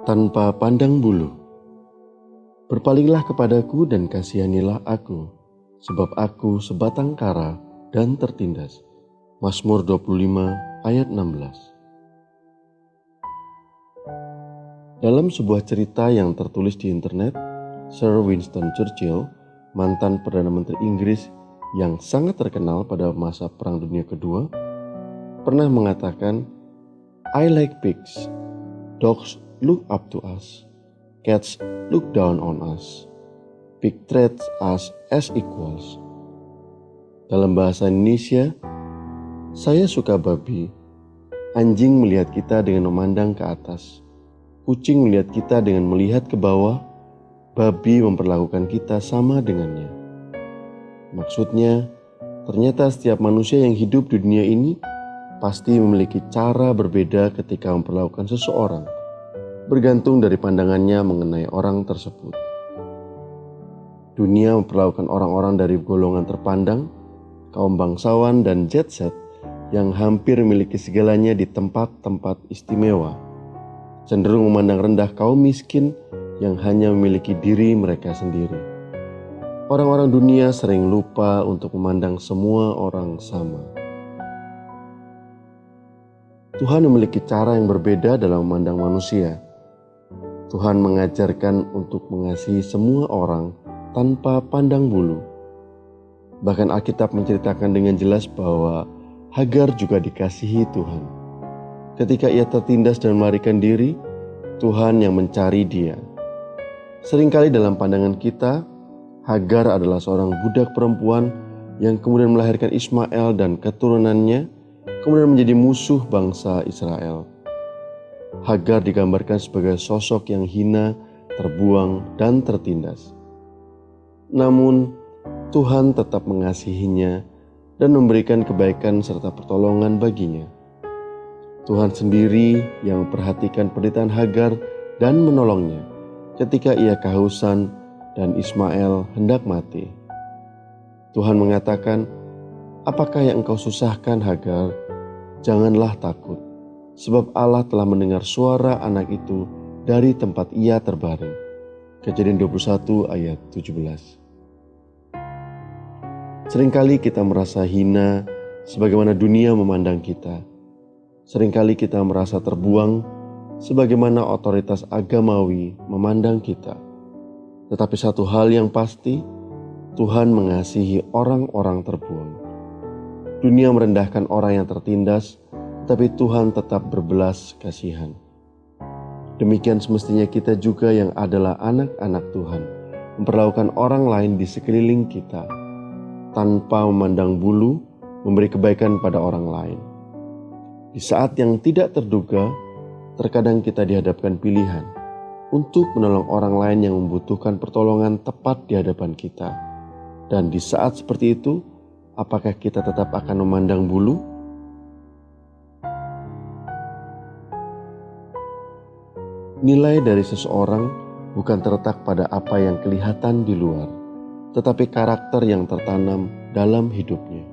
tanpa pandang bulu. Berpalinglah kepadaku dan kasihanilah aku, sebab aku sebatang kara dan tertindas. Mazmur 25 ayat 16. Dalam sebuah cerita yang tertulis di internet, Sir Winston Churchill, mantan Perdana Menteri Inggris yang sangat terkenal pada masa Perang Dunia Kedua, pernah mengatakan, "I like pigs. Dogs look up to us. Cats look down on us. Pig treats us as equals." Dalam bahasa Indonesia, saya suka babi. Anjing melihat kita dengan memandang ke atas. Kucing melihat kita dengan melihat ke bawah. Babi memperlakukan kita sama dengannya. Maksudnya, ternyata setiap manusia yang hidup di dunia ini pasti memiliki cara berbeda ketika memperlakukan seseorang, bergantung dari pandangannya mengenai orang tersebut. Dunia memperlakukan orang-orang dari golongan terpandang, kaum bangsawan dan jet set yang hampir memiliki segalanya di tempat-tempat istimewa, cenderung memandang rendah kaum miskin yang hanya memiliki diri mereka sendiri. Orang-orang dunia sering lupa untuk memandang semua orang sama. Tuhan memiliki cara yang berbeda dalam memandang manusia. Tuhan mengajarkan untuk mengasihi semua orang tanpa pandang bulu. Bahkan Alkitab menceritakan dengan jelas bahwa Hagar juga dikasihi Tuhan. Ketika ia tertindas dan melarikan diri, Tuhan yang mencari dia. Seringkali dalam pandangan kita, Hagar adalah seorang budak perempuan yang kemudian melahirkan Ismail dan keturunannya, kemudian menjadi musuh bangsa Israel. Hagar digambarkan sebagai sosok yang hina, terbuang, dan tertindas. Namun, Tuhan tetap mengasihinya dan memberikan kebaikan serta pertolongan baginya. Tuhan sendiri yang memperhatikan penderitaan Hagar dan menolongnya ketika ia kehausan dan Ismail hendak mati. Tuhan mengatakan, "Apakah yang engkau susahkan, Hagar? Janganlah takut, sebab Allah telah mendengar suara anak itu dari tempat ia terbaring." Kejadian 21 ayat 17. Seringkali kita merasa hina sebagaimana dunia memandang kita. Seringkali kita merasa terbuang sebagaimana otoritas agamawi memandang kita. Tetapi satu hal yang pasti, Tuhan mengasihi orang-orang terbuang. Dunia merendahkan orang yang tertindas, tetapi Tuhan tetap berbelas kasihan. Demikian semestinya kita juga yang adalah anak-anak Tuhan, memperlakukan orang lain di sekeliling kita, tanpa memandang bulu, memberi kebaikan pada orang lain. Di saat yang tidak terduga, terkadang kita dihadapkan pilihan untuk menolong orang lain yang membutuhkan pertolongan tepat di hadapan kita. Dan di saat seperti itu, apakah kita tetap akan memandang bulu? Nilai dari seseorang bukan terletak pada apa yang kelihatan di luar, tetapi karakter yang tertanam dalam hidupnya.